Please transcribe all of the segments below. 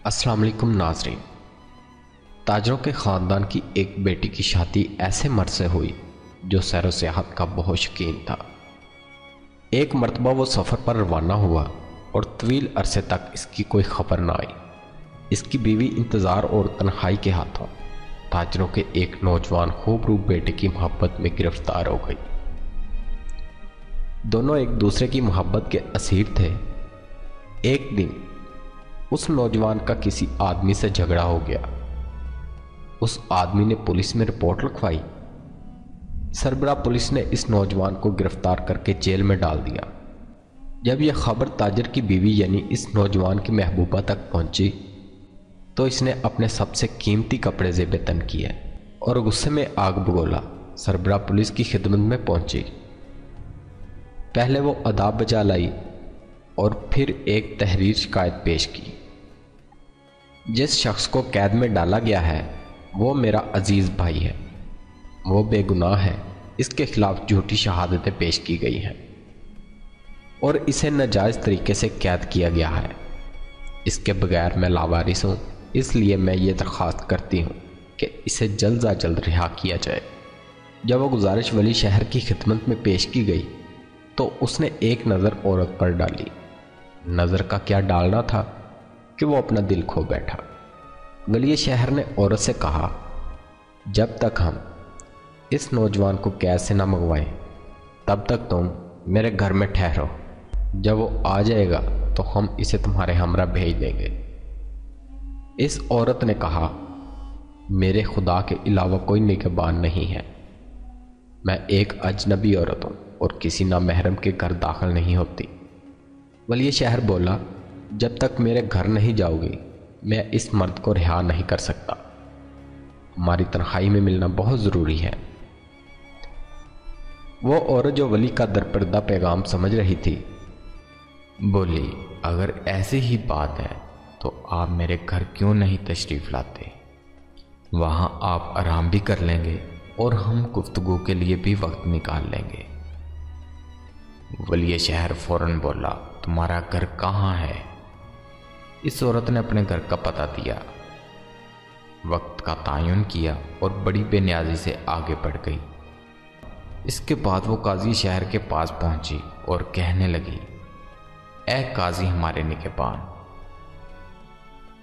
السلام علیکم ناظرین۔ تاجروں کے خاندان کی ایک بیٹی کی شادی ایسے مرد سے ہوئی جو سیر و سیاحت کا بہت شوقین تھا۔ ایک مرتبہ وہ سفر پر روانہ ہوا اور طویل عرصے تک اس کی کوئی خبر نہ آئی۔ اس کی بیوی انتظار اور تنہائی کے ہاتھوں تاجروں کے ایک نوجوان خوبرو بیٹے کی محبت میں گرفتار ہو گئی۔ دونوں ایک دوسرے کی محبت کے اسیر تھے۔ ایک دن اس نوجوان کا کسی آدمی سے جھگڑا ہو گیا۔ اس آدمی نے پولیس میں رپورٹ لکھوائی۔ سربراہ پولیس نے اس نوجوان کو گرفتار کر کے جیل میں ڈال دیا۔ جب یہ خبر تاجر کی بیوی یعنی اس نوجوان کی محبوبہ تک پہنچی تو اس نے اپنے سب سے قیمتی کپڑے زیب تن کیے اور غصے میں آگ بگولا سربراہ پولیس کی خدمت میں پہنچی۔ پہلے وہ ادا بجا لائی اور پھر ایک تحریر شکایت پیش کی۔ جس شخص کو قید میں ڈالا گیا ہے وہ میرا عزیز بھائی ہے، وہ بے گناہ ہے، اس کے خلاف جھوٹی شہادتیں پیش کی گئی ہیں اور اسے ناجائز طریقے سے قید کیا گیا ہے۔ اس کے بغیر میں لاوارث ہوں، اس لیے میں یہ درخواست کرتی ہوں کہ اسے جلد از جلد رہا کیا جائے۔ جب وہ گزارش ولی شہر کی خدمت میں پیش کی گئی تو اس نے ایک نظر عورت پر ڈالی۔ نظر کا کیا ڈالنا تھا کہ وہ اپنا دل کھو بیٹھا۔ ولی شہر نے عورت سے کہا، جب تک ہم اس نوجوان کو قید سے نہ منگوائیں تب تک تم میرے گھر میں ٹھہرو، جب وہ آ جائے گا تو ہم اسے تمہارے ہمراہ بھیج دیں گے۔ اس عورت نے کہا، میرے خدا کے علاوہ کوئی نگہبان نہیں ہے، میں ایک اجنبی عورت ہوں اور کسی نامحرم کے گھر داخل نہیں ہوتی۔ ولی شہر بولا، جب تک میرے گھر نہیں جاؤ گی میں اس مرد کو رہا نہیں کر سکتا، ہماری تنہائی میں ملنا بہت ضروری ہے۔ وہ عورت جو ولی کا درپردہ پیغام سمجھ رہی تھی بولی، اگر ایسی ہی بات ہے تو آپ میرے گھر کیوں نہیں تشریف لاتے؟ وہاں آپ آرام بھی کر لیں گے اور ہم گفتگو کے لیے بھی وقت نکال لیں گے۔ ولی شہر فوراً بولا، تمہارا گھر کہاں ہے؟ اس عورت نے اپنے گھر کا پتہ دیا، وقت کا تعین کیا اور بڑی بے نیازی سے آگے بڑھ گئی۔ اس کے بعد وہ قاضی شہر کے پاس پہنچی اور کہنے لگی، اے قاضی ہمارے نگہبان۔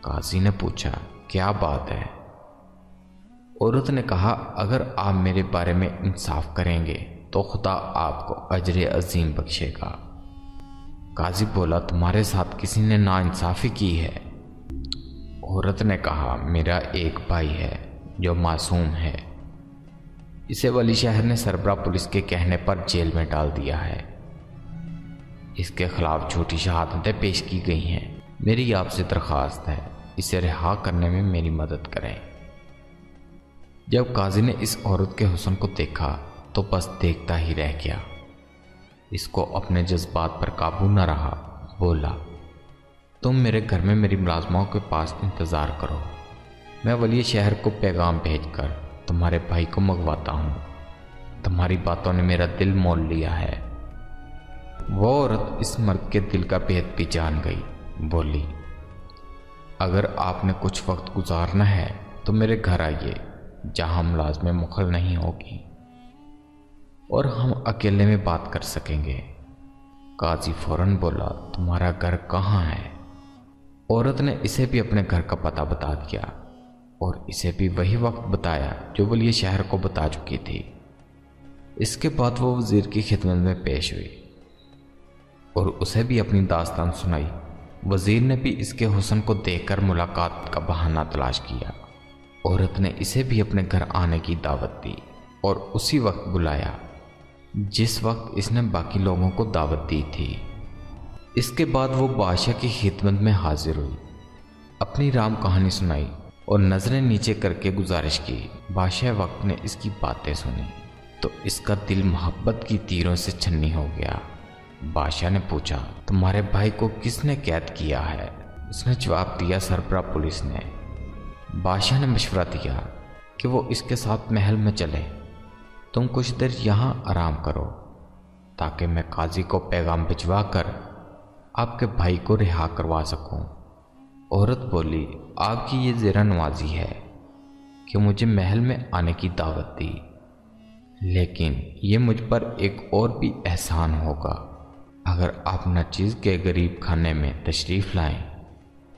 قاضی نے پوچھا، کیا بات ہے؟ عورت نے کہا، اگر آپ میرے بارے میں انصاف کریں گے تو خدا آپ کو اجر عظیم بخشے گا۔ قاضی بولا، تمہارے ساتھ کسی نے ناانصافی کی ہے؟ عورت نے کہا، میرا ایک بھائی ہے جو معصوم ہے، اسے ولی شہر نے سربراہ پولیس کے کہنے پر جیل میں ڈال دیا ہے، اس کے خلاف جھوٹی شہادتیں پیش کی گئی ہیں، میری آپ سے درخواست ہے اسے رہا کرنے میں میری مدد کریں۔ جب قاضی نے اس عورت کے حسن کو دیکھا تو بس دیکھتا ہی رہ گیا، اس کو اپنے جذبات پر قابو نہ رہا، بولا، تم میرے گھر میں میری ملازماؤں کے پاس انتظار کرو، میں ولی شہر کو پیغام بھیج کر تمہارے بھائی کو منگواتا ہوں، تمہاری باتوں نے میرا دل مول لیا ہے۔ وہ عورت اس مرد کے دل کا بھید بھی جان گئی، بولی، اگر آپ نے کچھ وقت گزارنا ہے تو میرے گھر آئیے جہاں ملازمیں مخل نہیں ہوگی اور ہم اکیلے میں بات کر سکیں گے۔ قاضی فوراً بولا، تمہارا گھر کہاں ہے؟ عورت نے اسے بھی اپنے گھر کا پتہ بتا دیا اور اسے بھی وہی وقت بتایا جو ولی شہر کو بتا چکی تھی۔ اس کے بعد وہ وزیر کی خدمت میں پیش ہوئی اور اسے بھی اپنی داستان سنائی۔ وزیر نے بھی اس کے حسن کو دیکھ کر ملاقات کا بہانہ تلاش کیا۔ عورت نے اسے بھی اپنے گھر آنے کی دعوت دی اور اسی وقت بلایا جس وقت اس نے باقی لوگوں کو دعوت دی تھی۔ اس کے بعد وہ بادشاہ کی خدمت میں حاضر ہوئی، اپنی رام کہانی سنائی اور نظریں نیچے کر کے گزارش کی۔ بادشاہ وقت نے اس کی باتیں سنی تو اس کا دل محبت کی تیروں سے چھنی ہو گیا۔ بادشاہ نے پوچھا، تمہارے بھائی کو کس نے قید کیا ہے؟ اس نے جواب دیا، سربراہ پولیس نے۔ بادشاہ نے مشورہ دیا کہ وہ اس کے ساتھ محل میں چلے، تم کچھ دیر یہاں آرام کرو تاکہ میں قاضی کو پیغام بھجوا کر آپ کے بھائی کو رہا کروا سکوں عورت بولی آپ کی یہ زیرہ نوازی ہے کہ مجھے محل میں آنے کی دعوت دی، لیکن یہ مجھ پر ایک اور بھی احسان ہوگا اگر آپ ناچیز کے غریب خانے میں تشریف لائیں۔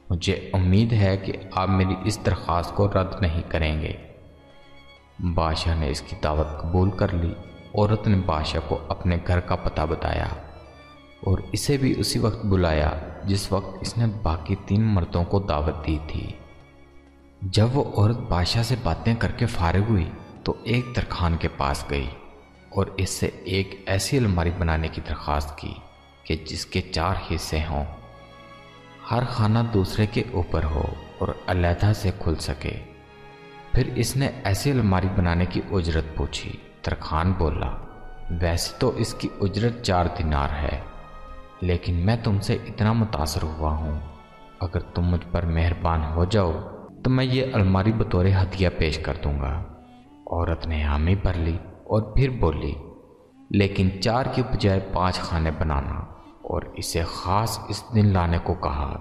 مجھے امید ہے کہ آپ میری اس درخواست کو رد نہیں کریں گے۔ بادشاہ نے اس کی دعوت قبول کر لی۔ عورت نے بادشاہ کو اپنے گھر کا پتہ بتایا اور اسے بھی اسی وقت بلایا جس وقت اس نے باقی 3 مردوں کو دعوت دی تھی۔ جب وہ عورت بادشاہ سے باتیں کر کے فارغ ہوئی تو ایک ترکھان کے پاس گئی اور اس سے ایک ایسی الماری بنانے کی درخواست کی کہ جس کے 4 حصے ہوں، ہر خانہ دوسرے کے اوپر ہو اور علیحدہ سے کھل سکے۔ پھر اس نے ایسی الماری بنانے کی اجرت پوچھی۔ ترکھان بولا ویسے تو اس کی اجرت 4 دینار ہے، لیکن میں تم سے اتنا متاثر ہوا ہوں، اگر تم مجھ پر مہربان ہو جاؤ تو میں یہ الماری بطور ہدیہ پیش کر دوں گا۔ عورت نے حامی بھر لی اور پھر بولی لیکن 4 کی بجائے 5 خانے بنانا، اور اسے خاص اس دن لانے کو کہا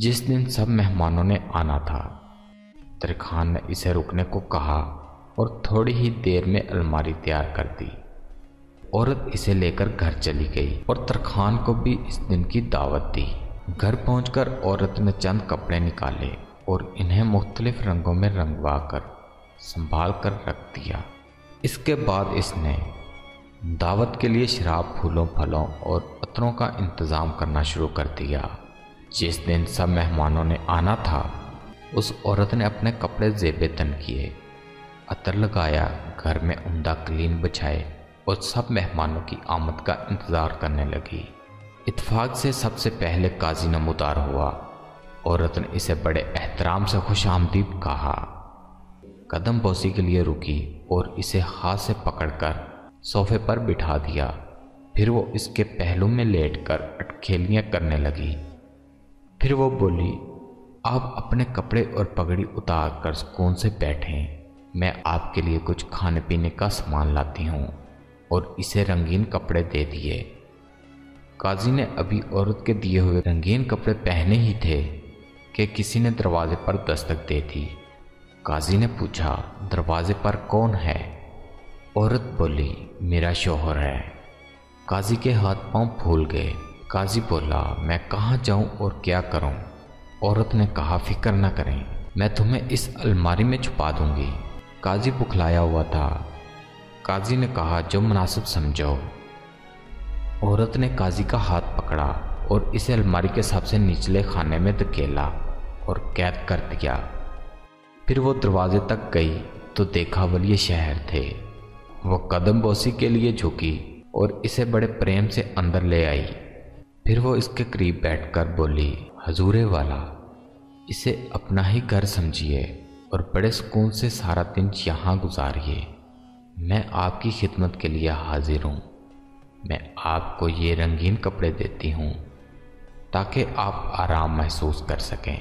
جس دن سب مہمانوں نے آنا تھا۔ ترکھان نے اسے رکنے کو کہا اور تھوڑی ہی دیر میں الماری تیار کر دی۔ عورت اسے لے کر گھر چلی گئی اور ترکھان کو بھی اس دن کی دعوت دی۔ گھر پہنچ کر عورت نے چند کپڑے نکالے اور انہیں مختلف رنگوں میں رنگوا کر سنبھال کر رکھ دیا۔ اس کے بعد اس نے دعوت کے لیے شراب، پھولوں، پھلوں اور عطروں کا انتظام کرنا شروع کر دیا۔ جس دن سب مہمانوں نے آنا تھا اس عورت نے اپنے کپڑے زیب تن کیے، عطر لگایا، گھر میں عمدہ قلین بچھائے اور سب مہمانوں کی آمد کا انتظار کرنے لگی۔ اتفاق سے سب سے پہلے قاضی نمودار ہوا۔ عورت نے اسے بڑے احترام سے خوش آمدید کہا، قدم بوسی کے لیے رکی اور اسے ہاتھ سے پکڑ کر صوفے پر بٹھا دیا۔ پھر وہ اس کے پہلو میں لیٹ کر اٹکھیلیاں کرنے لگی۔ پھر وہ بولی آپ اپنے کپڑے اور پگڑی اتار کر سکون سے بیٹھیں، میں آپ کے لیے کچھ کھانے پینے کا سامان لاتی ہوں، اور اسے رنگین کپڑے دے دیے۔ قاضی نے ابھی عورت کے دیے ہوئے رنگین کپڑے پہنے ہی تھے کہ کسی نے دروازے پر دستک دے دی۔ قاضی نے پوچھا دروازے پر کون ہے؟ عورت بولی میرا شوہر ہے۔ قاضی کے ہاتھ پاؤں پھول گئے۔ قاضی بولا میں کہاں جاؤں اور کیا کروں؟ عورت نے کہا فکر نہ کریں، میں تمہیں اس الماری میں چھپا دوں گی۔ قاضی بکھلایا ہوا تھا۔ قاضی نے کہا جو مناسب سمجھو۔ عورت نے قاضی کا ہاتھ پکڑا اور اسے الماری کے سب سے نچلے خانے میں دھکیلا اور قید کر دیا۔ پھر وہ دروازے تک گئی تو دیکھا ولی شہر تھے۔ وہ قدم بوسی کے لیے جھکی اور اسے بڑے پریم سے اندر لے آئی۔ پھر وہ اس کے قریب بیٹھ کر بولی حضور والا، اسے اپنا ہی گھر سمجھیے اور بڑے سکون سے سارا دن یہاں گزاریے۔ میں آپ کی خدمت کے لیے حاضر ہوں۔ میں آپ کو یہ رنگین کپڑے دیتی ہوں تاکہ آپ آرام محسوس کر سکیں۔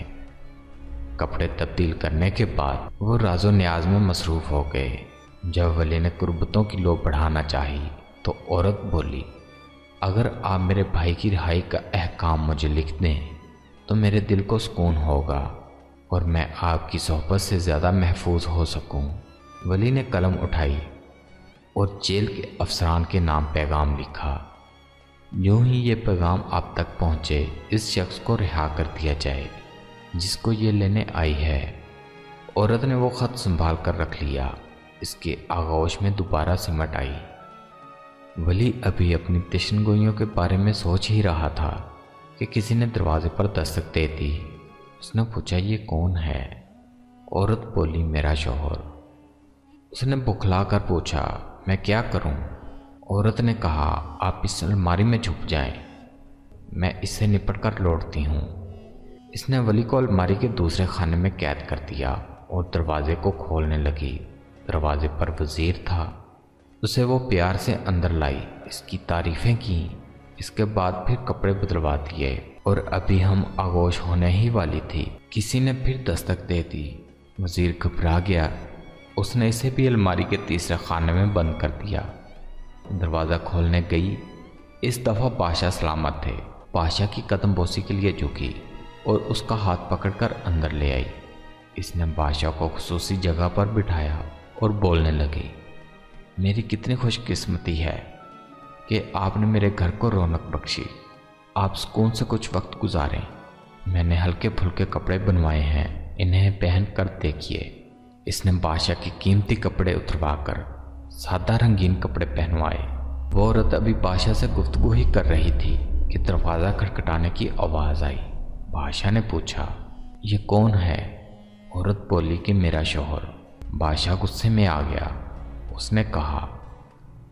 کپڑے تبدیل کرنے کے بعد وہ راز و نیاز میں مصروف ہو گئے۔ جب ولی نے قربتوں کی لو بڑھانا چاہی تو عورت بولی اگر آپ میرے بھائی کی رہائی کا احکام مجھے لکھ دیں تو میرے دل کو سکون ہوگا اور میں آپ کی صحبت سے زیادہ محفوظ ہو سکوں۔ ولی نے قلم اٹھائی اور جیل کے افسران کے نام پیغام لکھا، یوں ہی یہ پیغام آپ تک پہنچے اس شخص کو رہا کر دیا جائے جس کو یہ لینے آئی ہے۔ عورت نے وہ خط سنبھال کر رکھ لیا۔ اس کے آغوش میں دوبارہ سمٹ آئی۔ ولی ابھی اپنی تشن گوئیوں کے بارے میں سوچ ہی رہا تھا کہ کسی نے دروازے پر دستک دے دی۔ اس نے پوچھا یہ کون ہے؟ عورت بولی میرا شوہر۔ اس نے بکھلا کر پوچھا میں کیا کروں؟ عورت نے کہا آپ اس الماری میں چھپ جائیں، میں اس سے نپٹ کر لوٹتی ہوں۔ اس نے ولی کو الماری کے دوسرے خانے میں قید کر دیا اور دروازے کو کھولنے لگی۔ دروازے پر وزیر تھا۔ اسے وہ پیار سے اندر لائی، اس کی تعریفیں کیں۔ اس کے بعد پھر کپڑے بدلوا دیے اور ابھی ہم آغوش ہونے ہی والی تھی، کسی نے پھر دستک دے دی۔ وزیر گھبرا گیا۔ اس نے اسے بھی الماری کے تیسرے خانے میں بند کر دیا۔ دروازہ کھولنے گئی۔ اس دفعہ بادشاہ سلامت تھے۔ بادشاہ کی قدم بوسی کے لیے جھکی۔ اور اس کا ہاتھ پکڑ کر اندر لے آئی۔ اس نے بادشاہ کو خصوصی جگہ پر بٹھایا اور بولنے لگی، میری کتنی خوش قسمتی ہے کہ آپ نے میرے گھر کو رونق بخشی۔ آپ سکون سے کچھ وقت گزاریں۔ میں نے ہلکے پھلکے کپڑے بنوائے ہیں، انہیں پہن کر دیکھیے۔ اس نے بادشاہ کی قیمتی کپڑے اتروا کر سادہ رنگین کپڑے پہنوائے۔ وہ عورت ابھی بادشاہ سے گفتگو ہی کر رہی تھی کہ دروازہ کھٹکھٹانے کی آواز آئی۔ بادشاہ نے پوچھا، یہ کون ہے؟ عورت بولی کہ میرا شوہر۔ بادشاہ غصے میں آ گیا۔ اس نے کہا،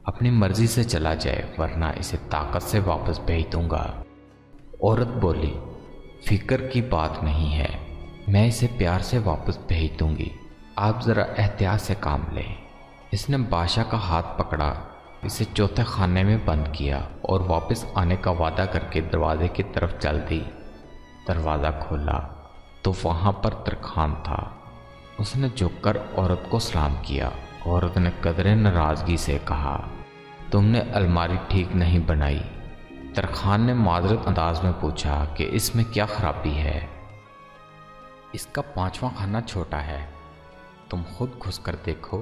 اپنی مرضی سے چلا جائے ورنہ اسے طاقت سے واپس بھیج دوں گا۔ عورت بولی، فکر کی بات نہیں ہے، میں اسے پیار سے واپس بھیج دوں گی، آپ ذرا احتیاط سے کام لیں۔ اس نے بادشاہ کا ہاتھ پکڑا، اسے چوتھے خانے میں بند کیا اور واپس آنے کا وعدہ کر کے دروازے کی طرف چل دی۔ دروازہ کھولا تو وہاں پر ترکھان تھا۔ اس نے جھک کر عورت کو سلام کیا۔ عورت نے قدرے ناراضگی سے کہا، تم نے الماری ٹھیک نہیں بنائی۔ ترکھان نے معذرت انداز میں پوچھا کہ اس میں کیا خرابی ہے؟ اس کا 5واں خانہ چھوٹا ہے، تم خود گھس کر دیکھو۔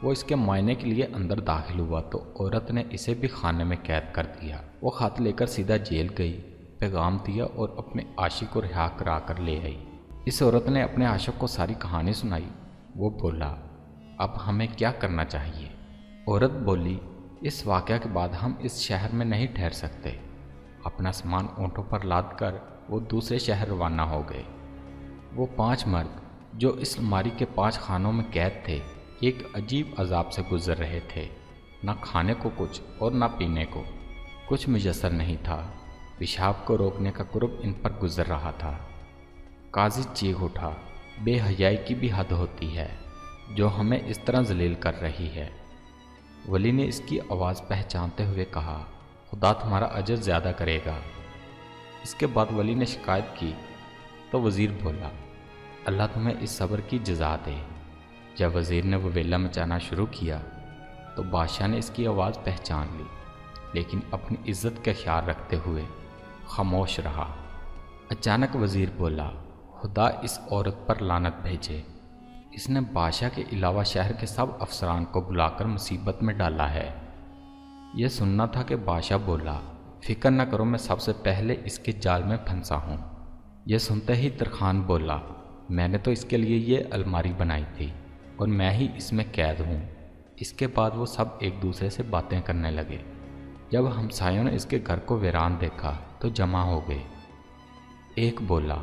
وہ اس کے معائنے کے لیے اندر داخل ہوا تو عورت نے اسے بھی خانے میں قید کر دیا۔ وہ خط لے کر سیدھا جیل گئی، پیغام دیا اور اپنے عاشق کو رہا کرا کر لے آئی۔ اس عورت نے اپنے عاشق کو ساری کہانی سنائی۔ وہ بولا، اب ہمیں کیا کرنا چاہیے؟ عورت بولی، اس واقعہ کے بعد ہم اس شہر میں نہیں ٹھہر سکتے۔ اپنا سامان اونٹوں پر لاد کر وہ دوسرے شہر روانہ ہو گئے۔ وہ 5 مرد جو اس الماری کے 5 خانوں میں قید تھے ایک عجیب عذاب سے گزر رہے تھے۔ نہ کھانے کو کچھ اور نہ پینے کو کچھ میسر نہیں تھا۔ پیشاب کو روکنے کا کرب ان پر گزر رہا تھا۔ قاضی چیخ اٹھا، بے حیائی کی بھی حد ہوتی ہے جو ہمیں اس طرح ذلیل کر رہی ہے۔ ولی نے اس کی آواز پہچانتے ہوئے کہا، خدا تمہارا اجر زیادہ کرے گا۔ اس کے بعد ولی نے شکایت کی تو وزیر بولا، اللہ تمہیں اس صبر کی جزا دے۔ جب وزیر نے وہ ویلا مچانا شروع کیا تو بادشاہ نے اس کی آواز پہچان لی، لیکن اپنی عزت کا خیال رکھتے ہوئے خاموش رہا۔ اچانک وزیر بولا، خدا اس عورت پر لعنت بھیجے، اس نے بادشاہ کے علاوہ شہر کے سب افسران کو بلا کر مصیبت میں ڈالا ہے۔ یہ سننا تھا کہ بادشاہ بولا، فکر نہ کرو، میں سب سے پہلے اس کے جال میں پھنسا ہوں۔ یہ سنتے ہی ترکھان بولا، میں نے تو اس کے لیے یہ الماری بنائی تھی اور میں ہی اس میں قید ہوں۔ اس کے بعد وہ سب ایک دوسرے سے باتیں کرنے لگے۔ جب ہمسایوں نے اس کے گھر کو ویران دیکھا تو جمع ہو گئے۔ ایک بولا،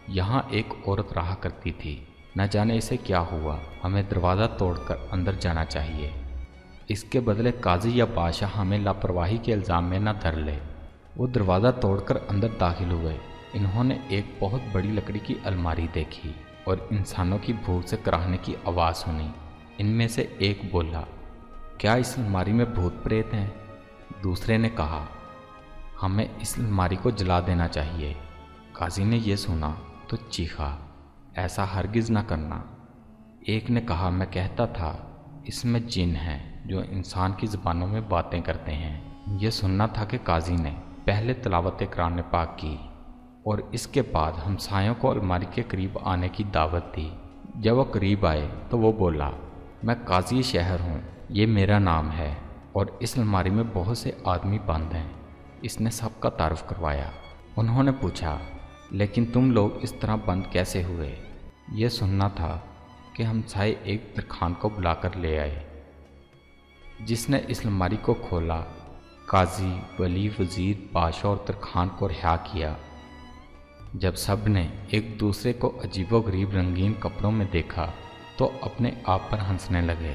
یہاں ایک عورت رہا کرتی تھی، نہ جانے اسے کیا ہوا، ہمیں دروازہ توڑ کر اندر جانا چاہیے، اس کے بدلے قاضی یا بادشاہ ہمیں لاپرواہی کے الزام میں نہ دھر لے۔ وہ دروازہ توڑ کر اندر داخل ہوئے۔ انہوں نے ایک بہت بڑی لکڑی کی الماری دیکھی اور انسانوں کی بھوک سے کراہنے کی آواز سنی۔ ان میں سے ایک بولا، کیا اس الماری میں بھوت پریت ہیں؟ دوسرے نے کہا، ہمیں اس الماری کو جلا دینا چاہیے۔ قاضی نے یہ سنا تو چیخا، ایسا ہرگز نہ کرنا۔ ایک نے کہا، میں کہتا تھا اس میں جن ہیں جو انسان کی زبانوں میں باتیں کرتے ہیں۔ یہ سننا تھا کہ قاضی نے پہلے تلاوت قرآن پاک کی اور اس کے بعد ہمسایوں کو الماری کے قریب آنے کی دعوت دی۔ جب وہ قریب آئے تو وہ بولا، میں قاضی شہر ہوں، یہ میرا نام ہے اور اس الماری میں بہت سے آدمی بند ہیں۔ اس نے سب کا تعارف کروایا۔ انہوں نے پوچھا، لیکن تم لوگ اس طرح بند کیسے ہوئے؟ یہ سننا تھا کہ ہمسائے ایک ترکھان کو بلا کر لے آئے جس نے اس الماری کو کھولا۔ قاضی، ولی، وزیر، بادشاہ اور ترکھان کو رہا کیا۔ جب سب نے ایک دوسرے کو عجیب و غریب رنگین کپڑوں میں دیکھا تو اپنے آپ پر ہنسنے لگے۔